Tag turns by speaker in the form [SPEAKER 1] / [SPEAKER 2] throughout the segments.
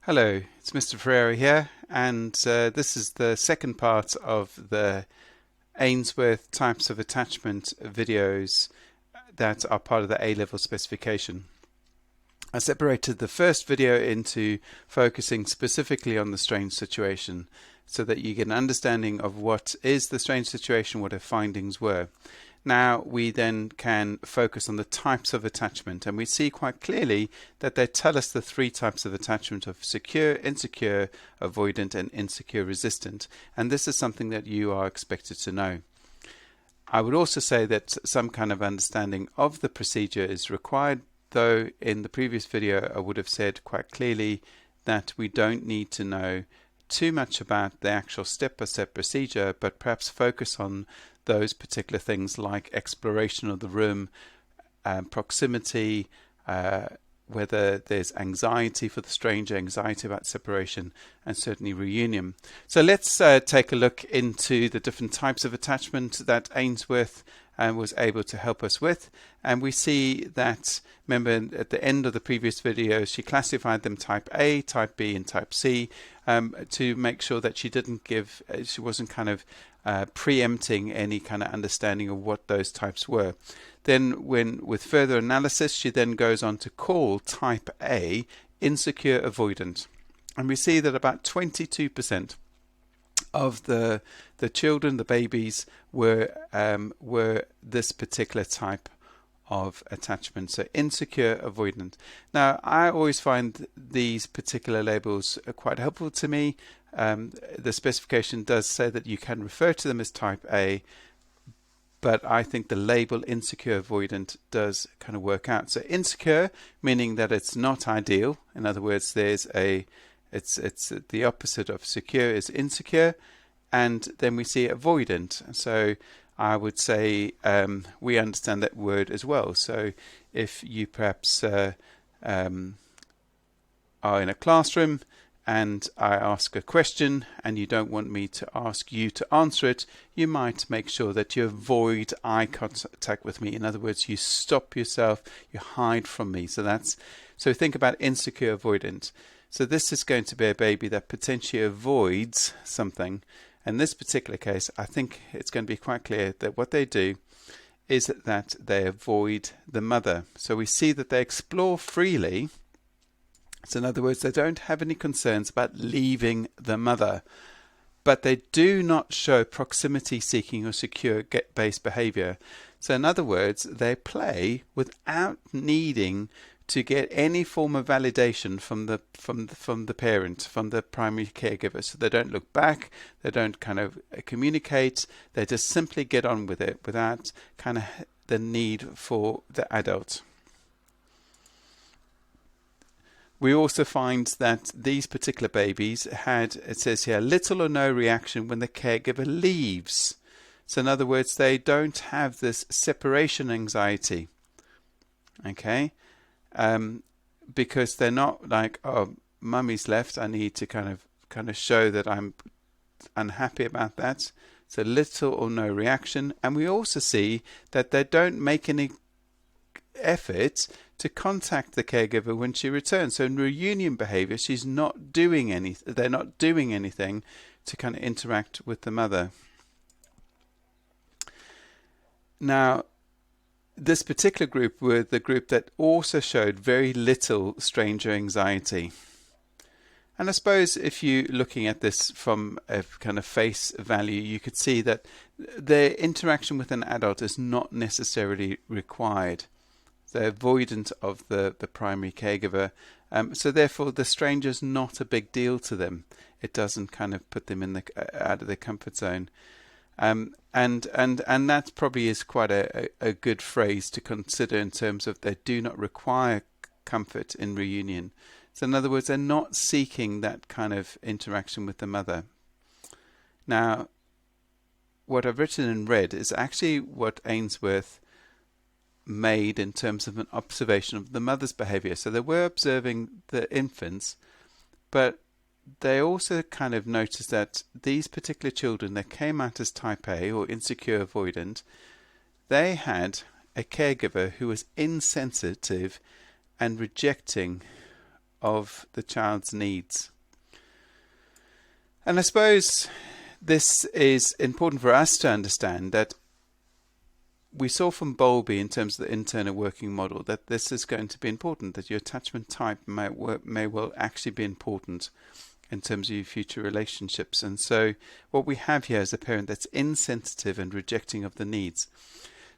[SPEAKER 1] Hello, it's Mr. Ferreira here, and this is the second part of the Ainsworth types of attachment videos that are part of the A-level specification. I separated the first video into focusing specifically on the strange situation so that you get an understanding of what is the strange situation, what her findings were. Now we then can focus on the types of attachment, and we see quite clearly that they tell us the three types of attachment of secure, insecure, avoidant and insecure resistant, and this is something that you are expected to know. I would also say that some kind of understanding of the procedure is required, though in the previous video I would have said quite clearly that we don't need to know too much about the actual step-by-step procedure, but perhaps focus on those particular things like exploration of the room, proximity, whether there's anxiety for the stranger, anxiety about separation, and certainly reunion. So let's take a look into the different types of attachment that Ainsworth was able to help us with. And we see that, remember at the end of the previous video, she classified them type A, type B, and type C to make sure that she didn't give, she wasn't kind of preempting any kind of understanding of what those types were. Then with further analysis, she then goes on to call type A insecure avoidant. And we see that about 22% of the children, the babies, were this particular type of attachment, so insecure avoidant. Now, I always find these particular labels quite helpful to me. The specification does say that you can refer to them as type A, but I think the label insecure avoidant does kind of work out. So insecure, meaning that it's not ideal. In other words, there's it's the opposite of secure is insecure, and then we see avoidant. So I would say we understand that word as well. So if you perhaps are in a classroom and I ask a question and you don't want me to ask you to answer it, you might make sure that you avoid eye contact with me. In other words, you stop yourself, you hide from me. So think about insecure avoidant. So this is going to be a baby that potentially avoids something. In this particular case, I think it's going to be quite clear that what they do is that they avoid the mother. So we see that they explore freely. So in other words, they don't have any concerns about leaving the mother, but they do not show proximity seeking or secure based behavior. So in other words, they play without needing to get any form of validation from the parent, from the primary caregiver. So they don't look back, they don't kind of communicate, they just simply get on with it without kind of the need for the adult. We also find that these particular babies had, it says here, little or no reaction when the caregiver leaves. So in other words, they don't have this separation anxiety. Okay? Because they're not like, oh, mummy's left, I need to kind of show that I'm unhappy about that. So little or no reaction. And we also see that they don't make any effort to contact the caregiver when she returns. So in reunion behavior, she's not doing anything. They're not doing anything to kind of interact with the mother. Now, this particular group were the group that also showed very little stranger anxiety. And I suppose if you're looking at this from a kind of face value, you could see that their interaction with an adult is not necessarily required. They're avoidant of the primary caregiver. So therefore, the stranger's not a big deal to them. It doesn't kind of put them in out of their comfort zone. And that probably is quite a good phrase to consider in terms of they do not require comfort in reunion. So in other words, they're not seeking that kind of interaction with the mother. Now, what I've written in red is actually what Ainsworth made in terms of an observation of the mother's behavior. So they were observing the infants, but they also kind of noticed that these particular children that came out as type A or insecure avoidant, they had a caregiver who was insensitive and rejecting of the child's needs. And I suppose this is important for us to understand, that we saw from Bowlby in terms of the internal working model that this is going to be important, that your attachment type may well actually be important in terms of your future relationships. And so what we have here is a parent that's insensitive and rejecting of the needs.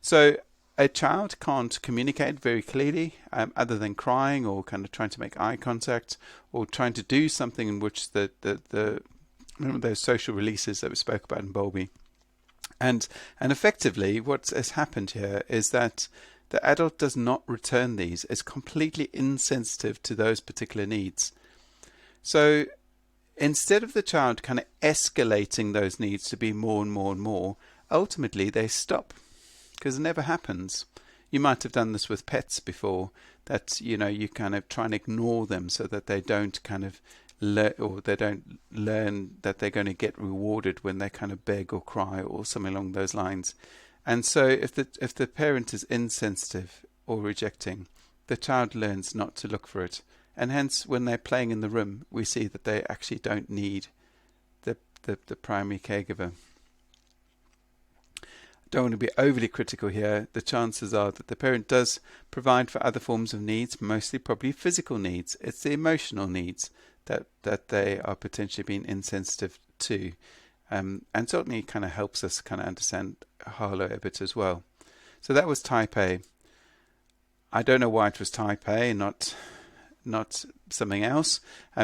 [SPEAKER 1] So a child can't communicate very clearly other than crying or kind of trying to make eye contact or trying to do something in which remember those social releases that we spoke about in Bowlby. And effectively what has happened here is that the adult does not return these, is completely insensitive to those particular needs. So instead of the child kind of escalating those needs to be more and more and more, ultimately they stop, because it never happens. You might have done this with pets before, that you kind of try and ignore them so that they don't kind of learn that they're going to get rewarded when they kind of beg or cry or something along those lines. And so if the parent is insensitive or rejecting, the child learns not to look for it, and hence when they're playing in the room, we see that they actually don't need the primary caregiver. Don't want to be overly critical here. The chances are that the parent does provide for other forms of needs, mostly probably physical needs. It's the emotional needs that they are potentially being insensitive to, and certainly kind of helps us kind of understand Harlow a bit as well. So that was type A. I don't know why it was type A, not something else.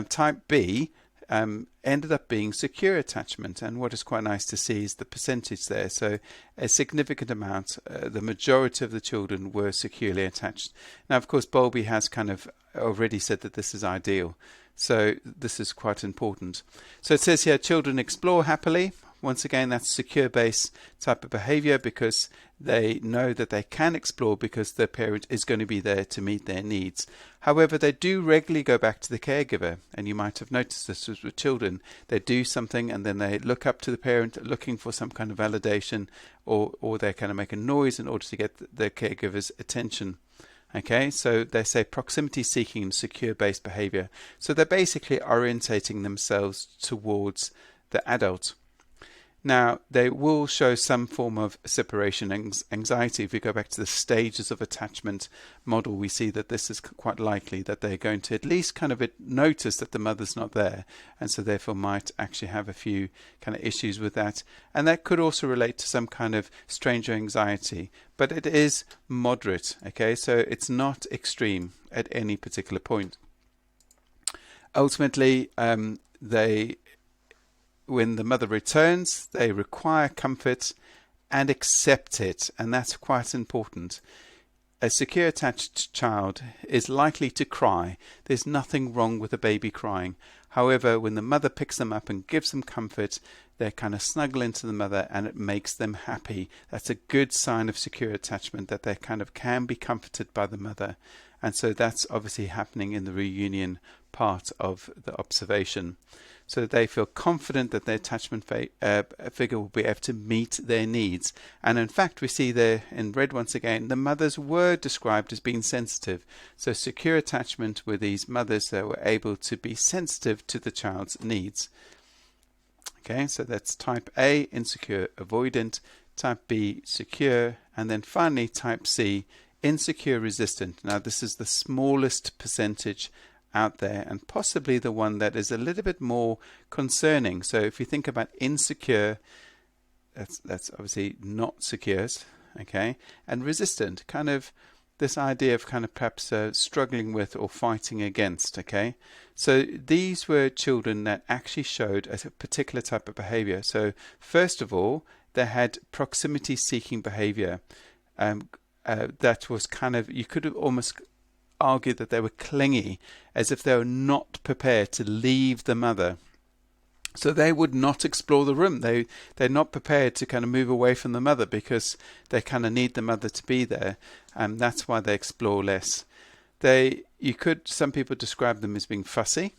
[SPEAKER 1] Type B ended up being secure attachment, and what is quite nice to see is the percentage there. So a significant amount, the majority of the children were securely attached. Now, of course, Bowlby has kind of already said that this is ideal. So this is quite important. So it says here, children explore happily. Once again, that's secure base type of behavior, because they know that they can explore because their parent is going to be there to meet their needs. However, they do regularly go back to the caregiver, and you might have noticed this with children. They do something and then they look up to the parent looking for some kind of validation, or they kind of make a noise in order to get the caregiver's attention. Okay, so they say proximity seeking and secure based behavior. So they're basically orientating themselves towards the adult. Now, they will show some form of separation anxiety. If we go back to the stages of attachment model, we see that this is quite likely that they're going to at least kind of notice that the mother's not there, and so therefore might actually have a few kind of issues with that. And that could also relate to some kind of stranger anxiety, but it is moderate, okay? So it's not extreme at any particular point. Ultimately, when the mother returns, they require comfort and accept it, and that's quite important. A secure attached child is likely to cry. There's nothing wrong with a baby crying. However, when the mother picks them up and gives them comfort, they kind of snuggle into the mother and it makes them happy. That's a good sign of secure attachment, that they kind of can be comforted by the mother. And so that's obviously happening in the reunion part of the observation. So they feel confident that their attachment figure will be able to meet their needs. And in fact, we see there in red once again, the mothers were described as being sensitive. So secure attachment with these mothers that were able to be sensitive to the child's needs. Okay, so that's type A, insecure, avoidant, type B, secure, and then finally type C, insecure, resistant. Now this is the smallest percentage out there, and possibly the one that is a little bit more concerning. So if you think about insecure, that's obviously not secure, okay, and resistant, kind of this idea of kind of perhaps struggling with or fighting against, okay. So these were children that actually showed a particular type of behavior. So first of all, they had proximity seeking behavior. That was kind of, you could have almost argued that they were clingy, as if they were not prepared to leave the mother. So they would not explore the room. They're not prepared to kind of move away from the mother because they kind of need the mother to be there, and that's why they explore less. Some people describe them as being fussy,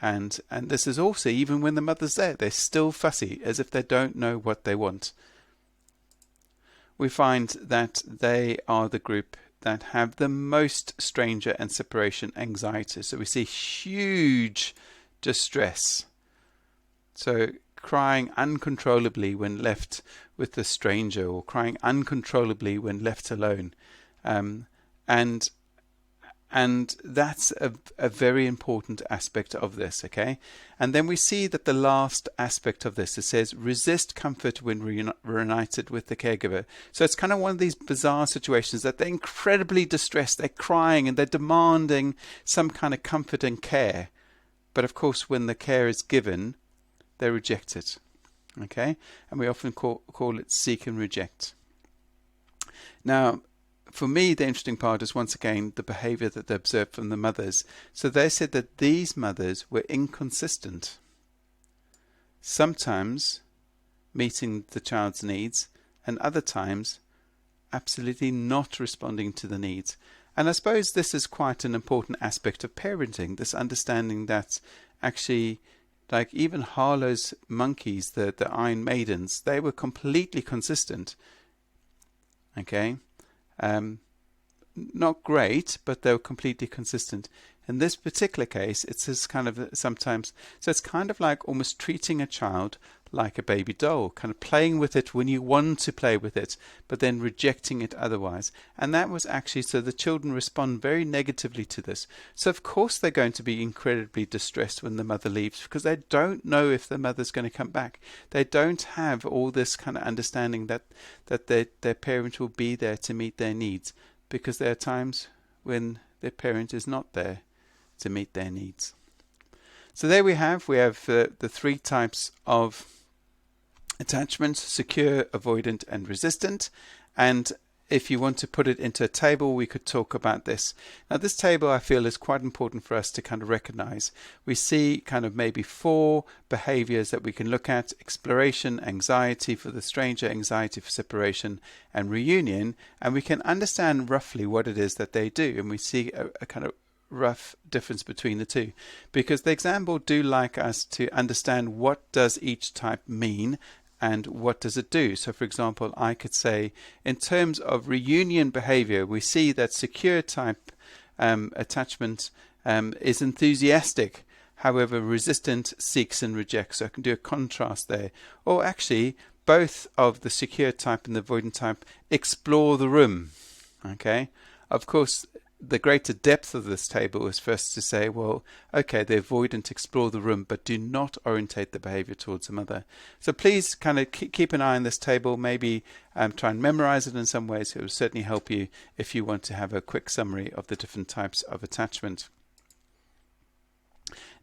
[SPEAKER 1] and this is also, even when the mother's there, they're still fussy, as if they don't know what they want. We find that they are the group that have the most stranger and separation anxiety. So we see huge distress. So crying uncontrollably when left with the stranger, or crying uncontrollably when left alone. And that's a very important aspect of this, okay? And then we see that the last aspect of this, it says, resist comfort when reunited with the caregiver. So it's kind of one of these bizarre situations that they're incredibly distressed, they're crying, and they're demanding some kind of comfort and care. But of course, when the care is given, they reject it, okay? And we often call it seek and reject. Now, for me, the interesting part is, once again, the behavior that they observed from the mothers. So they said that these mothers were inconsistent, sometimes meeting the child's needs, and other times absolutely not responding to the needs. And I suppose this is quite an important aspect of parenting, this understanding that actually, like even Harlow's monkeys, the Iron Maidens, they were completely consistent. Okay? Not great, but they were completely consistent. In this particular case, it's this kind of sometimes, so it's kind of like almost treating a child like a baby doll, kind of playing with it when you want to play with it, but then rejecting it otherwise. And that was actually, so the children respond very negatively to this. So of course they're going to be incredibly distressed when the mother leaves, because they don't know if the mother's going to come back. They don't have all this kind of understanding that their parent will be there to meet their needs, because there are times when their parent is not there to meet their needs. So there we have the three types of attachment: secure, avoidant, and resistant. And if you want to put it into a table, we could talk about this. Now, this table I feel is quite important for us to kind of recognize. We see kind of maybe 4 behaviors that we can look at: exploration, anxiety for the stranger, anxiety for separation, and reunion. And we can understand roughly what it is that they do. And we see a kind of rough difference between the two, because the exam board do like us to understand what does each type mean and what does it do. So for example, I could say, in terms of reunion behavior, we see that secure type attachment is enthusiastic, however resistant seeks and rejects. So I can do a contrast there. Or actually, both of the secure type and the avoidant type explore the room. Okay, of course, the greater depth of this table is first to say, well, okay, the avoidant explore the room, but do not orientate the behavior towards the mother. So please kind of keep an eye on this table, maybe try and memorize it in some ways. It will certainly help you if you want to have a quick summary of the different types of attachment.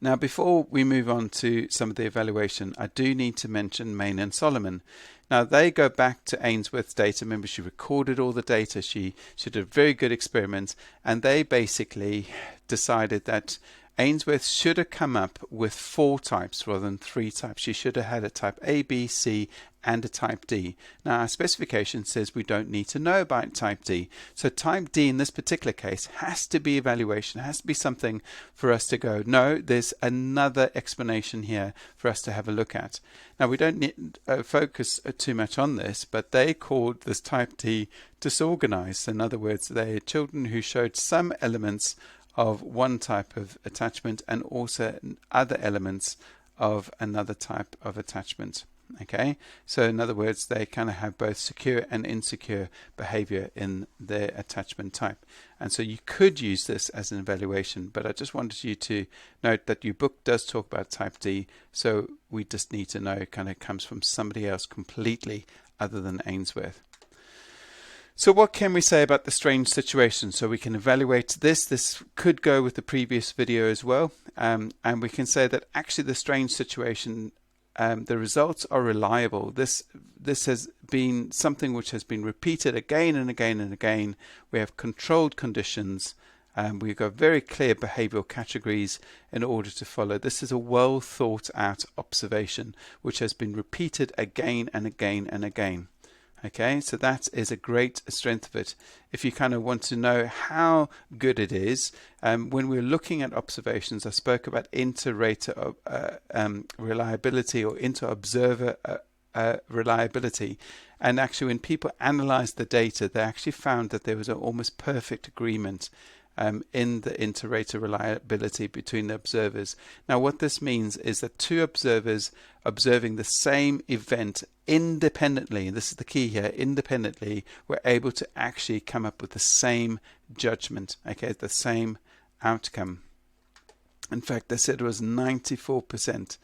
[SPEAKER 1] Now, before we move on to some of the evaluation, I do need to mention Main and Solomon. Now, they go back to Ainsworth's data. Remember, she recorded all the data. She did a very good experiment, and they basically decided that Ainsworth should have come up with 4 types rather than 3 types. She should have had a type A, B, C, and a type D. Now, our specification says we don't need to know about type D. So type D in this particular case has to be evaluation, has to be something for us to go, no, there's another explanation here for us to have a look at. Now, we don't need focus too much on this, but they called this type D disorganized. In other words, they are children who showed some elements of one type of attachment and also other elements of another type of attachment. Okay, so in other words, they kind of have both secure and insecure behavior in their attachment type. And so you could use this as an evaluation, but I just wanted you to note that your book does talk about type D, so we just need to know it kind of comes from somebody else completely other than Ainsworth. So what can we say about the strange situation? So we can evaluate this. This could go with the previous video as well. And we can say that actually the strange situation, the results are reliable. This has been something which has been repeated again and again and again. We have controlled conditions. We've got very clear behavioral categories in order to follow. This is a well thought out observation which has been repeated again and again and again. Okay, so that is a great strength of it. If you kind of want to know how good it is, when we're looking at observations, I spoke about inter-rater reliability or inter-observer reliability. And actually, when people analyzed the data, they actually found that there was an almost perfect agreement in the inter-rater reliability between the observers. Now, what this means is that two observers observing the same event independently, and this is the key here, independently, were able to actually come up with the same judgment, okay, the same outcome. In fact, they said it was 94%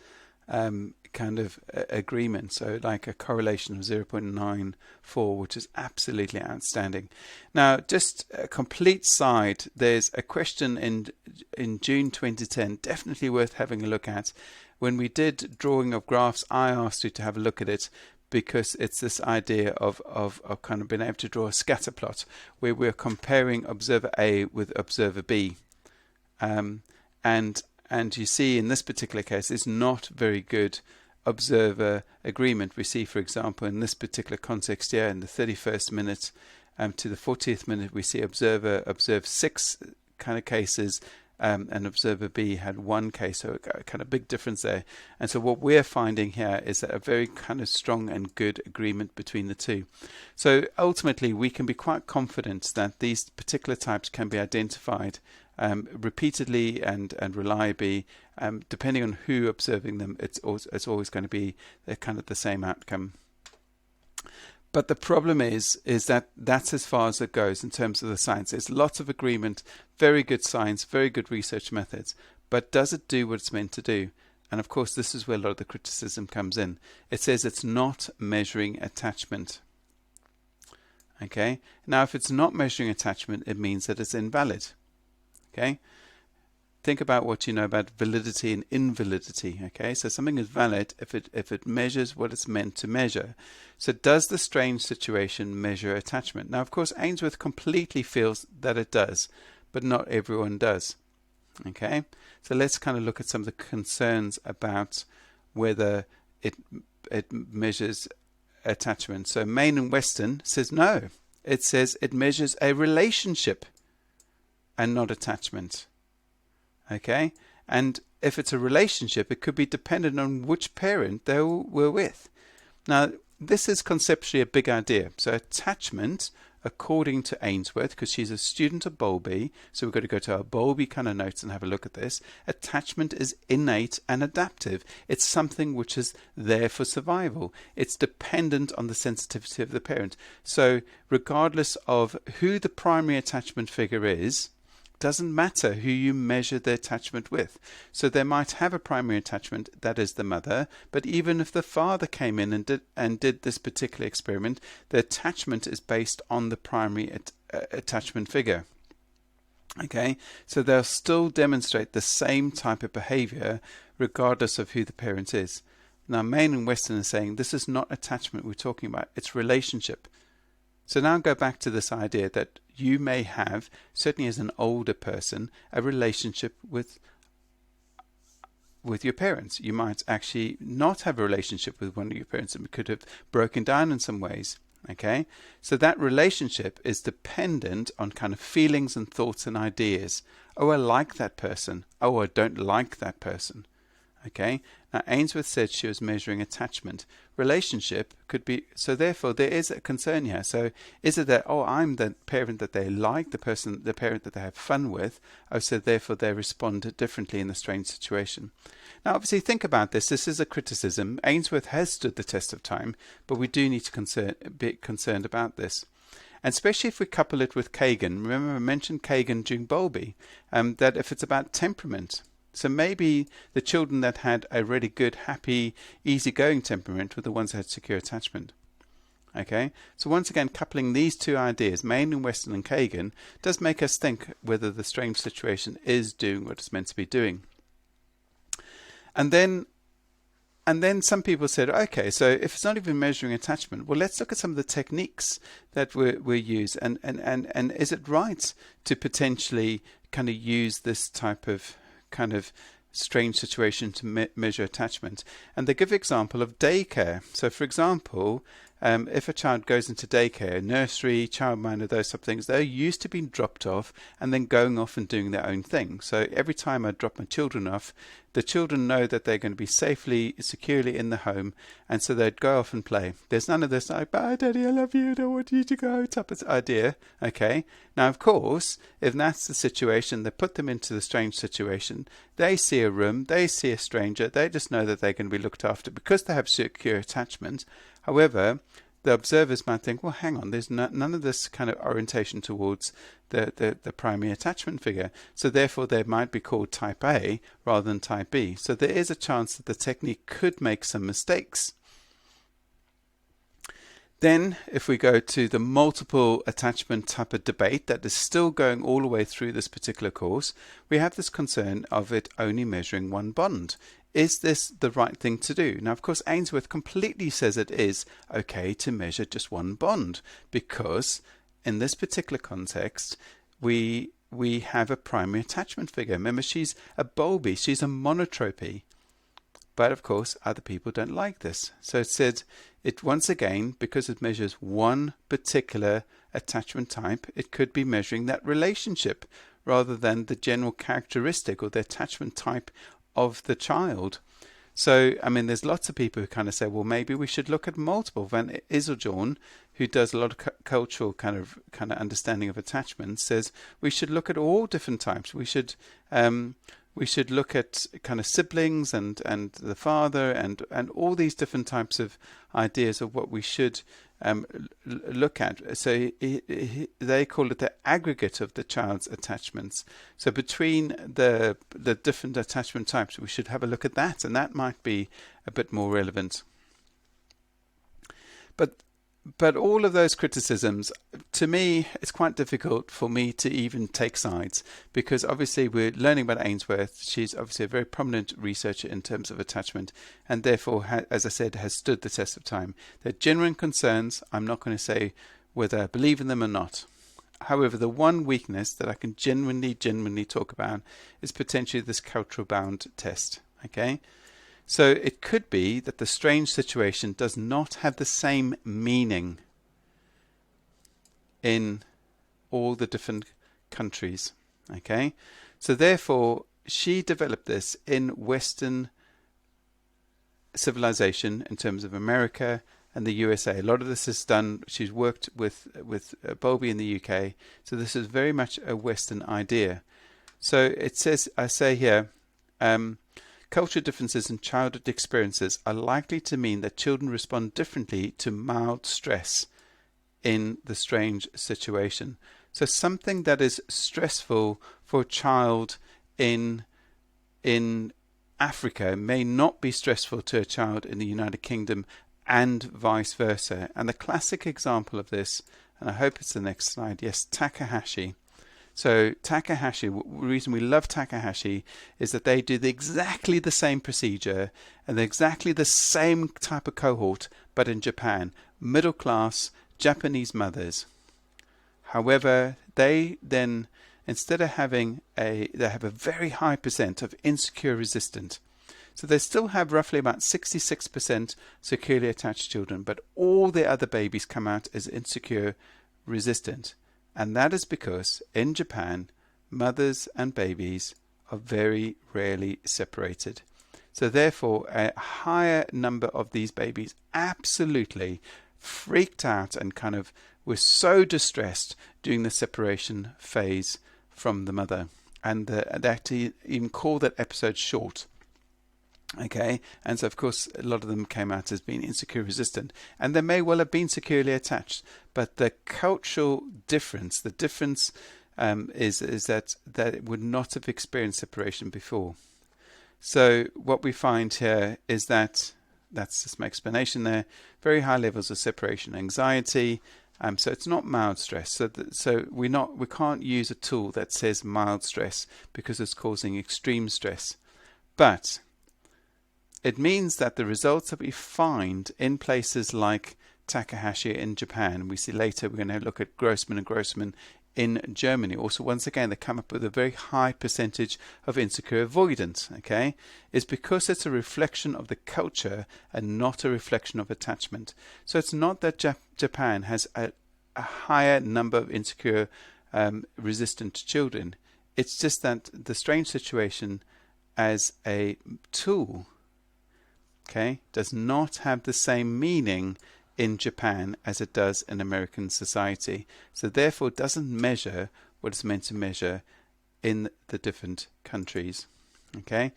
[SPEAKER 1] kind of agreement, so like a correlation of 0.94, which is absolutely outstanding. Now, just a complete side, there's a question in June 2010, definitely worth having a look at. When we did drawing of graphs, I asked you to have a look at it, because it's this idea of kind of being able to draw a scatter plot where we're comparing observer A with observer B. And you see in this particular case, it's not very good observer agreement. We see, for example, in this particular context here, in the 31st minute to the 40th minute, we see observer observed 6 kind of cases, and observer B had 1 case, so a kind of big difference there. And so what we're finding here is that a very kind of strong and good agreement between the two. So ultimately, we can be quite confident that these particular types can be identified repeatedly and reliably, depending on who observing them. It's always going to be kind of the same outcome. But the problem is that that's as far as it goes in terms of the science. There's lots of agreement, very good science, very good research methods, but does it do what it's meant to do? And of course, this is where a lot of the criticism comes in. It says it's not measuring attachment. Okay, now if it's not measuring attachment, it means that it's invalid. Okay, think about what you know about validity and invalidity. Okay, so something is valid if it measures what it's meant to measure. So does the strange situation measure attachment? Now, of course, Ainsworth completely feels that it does, but not everyone does. Okay, so let's kind of look at some of the concerns about whether it measures attachment. So Main and Weston says no. It says it measures a relationship and not attachment. Okay, and if it's a relationship, it could be dependent on which parent they were with. Now, this is conceptually a big idea. So attachment, according to Ainsworth, because she's a student of Bowlby, so we've got to go to our Bowlby kind of notes and have a look at this. Attachment is innate and adaptive. It's something which is there for survival. It's dependent on the sensitivity of the parent. So regardless of who the primary attachment figure is, doesn't matter who you measure the attachment with. So they might have a primary attachment, that is the mother, but even if the father came in and did this particular experiment, the attachment is based on the primary attachment figure. Okay, so they'll still demonstrate the same type of behavior regardless of who the parent is. Now, Main and Weston are saying this is not attachment we're talking about, it's relationship. So now go back to this idea that you may have, certainly as an older person, a relationship with your parents. You might actually not have a relationship with one of your parents and could have broken down in some ways. Okay, so that relationship is dependent on kind of feelings and thoughts and ideas. Oh, I like that person. Oh, I don't like that person. Okay, now Ainsworth said she was measuring attachment. Relationship could be, so therefore there is a concern here. So is it that, oh, I'm the parent that they like, the parent that they have fun with, oh, so therefore they respond differently in the strange situation. Now obviously think about this, this is a criticism. Ainsworth has stood the test of time, but we do need to be concerned about this. And especially if we couple it with Kagan. Remember I mentioned Kagan during Bowlby, that if it's about temperament, so maybe the children that had a really good, happy, easygoing temperament were the ones that had secure attachment. Okay, so once again, coupling these two ideas, Main and Weston and Kagan, does make us think whether the strange situation is doing what it's meant to be doing. And then some people said, okay, so if it's not even measuring attachment, well, let's look at some of the techniques that were used, and is it right to potentially kind of use this type of kind of strange situation to measure attachment? And they give example of daycare. So for example, if a child goes into daycare, nursery, childminder, those type of things, they're used to being dropped off and then going off and doing their own thing. So every time I drop my children off, the children know that they're going to be safely, securely in the home, and so they'd go off and play. There's none of this like, bye daddy, I love you, I don't want you to go type of idea. Okay. Now, of course, if that's the situation, they put them into the strange situation. They see a room, they see a stranger, they just know that they're going to be looked after because they have secure attachment. However, the observers might think, well, hang on, there's none of this kind of orientation towards the primary attachment figure. So therefore, they might be called type A rather than type B. So there is a chance that the technique could make some mistakes. Then, if we go to the multiple attachment type of debate that is still going all the way through this particular course, we have this concern of it only measuring one bond. Is this the right thing to do? Now, of course, Ainsworth completely says it is okay to measure just one bond because in this particular context, we have a primary attachment figure. Remember, she's a bulby, she's a monotropy. But of course, other people don't like this. So it said it once again, because it measures one particular attachment type, it could be measuring that relationship rather than the general characteristic or the attachment type of the child. So, I mean, there's lots of people who kind of say, well, maybe we should look at multiple. Van Iseljohn, who does a lot of cultural kind of understanding of attachment, says we should look at all different types. We should look at kind of siblings and the father and all these different types of ideas of what we should look at. So they call it the aggregate of the child's attachments. So between the different attachment types, we should have a look at that, and that might be a bit more relevant. But all of those criticisms, to me, it's quite difficult for me to even take sides because obviously we're learning about Ainsworth. She's obviously a very prominent researcher in terms of attachment and therefore, as I said, has stood the test of time. There are genuine concerns. I'm not going to say whether I believe in them or not. However, the one weakness that I can genuinely talk about is potentially this cultural bound test. Okay. So it could be that the strange situation does not have the same meaning in all the different countries. Okay, so therefore she developed this in Western civilization in terms of America and the USA. A lot of this is done. She's worked with Bowlby in the UK. So this is very much a Western idea. So it says, I say here. Cultural differences in childhood experiences are likely to mean that children respond differently to mild stress in the strange situation. So something that is stressful for a child in Africa may not be stressful to a child in the United Kingdom and vice versa. And the classic example of this, and I hope it's the next slide, yes, Takahashi. So Takahashi, the reason we love Takahashi is that they do exactly the same procedure and exactly the same type of cohort, but in Japan, middle class Japanese mothers. However, they then, instead of having they have a very high percent of insecure resistant. So they still have roughly about 66% securely attached children, but all the other babies come out as insecure resistant. And that is because in Japan, mothers and babies are very rarely separated. So therefore, a higher number of these babies absolutely freaked out and kind of were so distressed during the separation phase from the mother. And they actually even call that episode short. Okay, and so of course a lot of them came out as being insecure resistant, and they may well have been securely attached, but the cultural difference, the difference is that it would not have experienced separation before. So what we find here is that's just my explanation there. Very high levels of separation anxiety. So it's not mild stress. So we can't use a tool that says mild stress because it's causing extreme stress, but it means that the results that we find in places like Takahashi in Japan, we see later we're going to look at Grossman and Grossman in Germany. Also, once again, they come up with a very high percentage of insecure avoidant, okay? It's because it's a reflection of the culture and not a reflection of attachment. So it's not that Japan has a higher number of insecure resistant children. It's just that the strange situation as a tool, okay, does not have the same meaning in Japan as it does in American society. So therefore it doesn't measure what it's meant to measure in the different countries. Okay,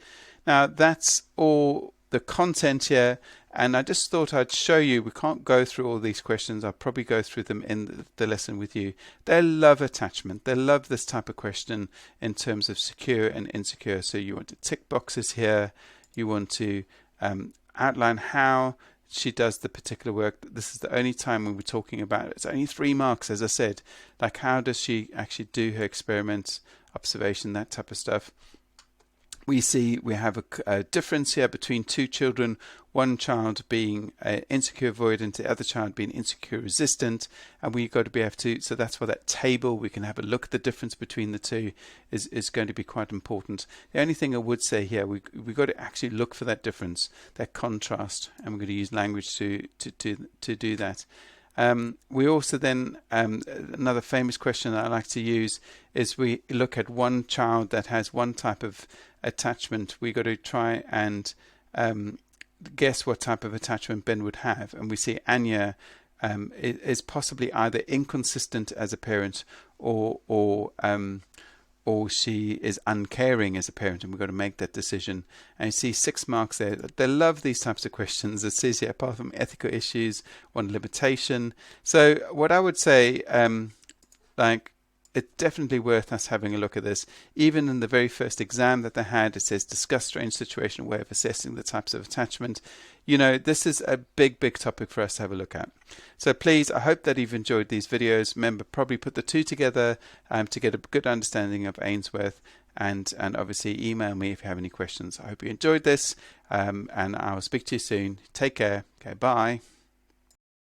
[SPEAKER 1] now that's all the content here, and I just thought I'd show you. We can't go through all these questions. I'll probably go through them in the lesson with you. They love attachment. They love this type of question in terms of secure and insecure. So you want to tick boxes here. You want to outline how she does the particular work. This is the only time when we're talking about it. It's only 3 marks, as I said. Like, how does she actually do her experiments, observation, that type of stuff. We see we have a difference here between 2 children, one child being insecure avoidant, the other child being insecure resistant, and we've got to be able to, so that's why that table, we can have a look at the difference between the two is going to be quite important. The only thing I would say here, we've got to actually look for that difference, that contrast, and we're going to use language to do that. We also then, another famous question that I like to use is we look at one child that has one type of attachment. We got to try and guess what type of attachment Ben would have, and we see Anya is possibly either inconsistent as a parent or she is uncaring as a parent, and we've got to make that decision. And you see 6 marks there. They love these types of questions. It says here, apart from ethical issues, one limitation. So what I would say, it's definitely worth us having a look at this. Even in the very first exam that they had, it says discuss strange situation, way of assessing the types of attachment. You know, this is a big topic for us to have a look at. So please, I hope that you've enjoyed these videos. Remember, probably put the 2 together to get a good understanding of Ainsworth, and obviously email me if you have any questions. I hope you enjoyed this, and I'll speak to you soon. Take care. Okay, bye.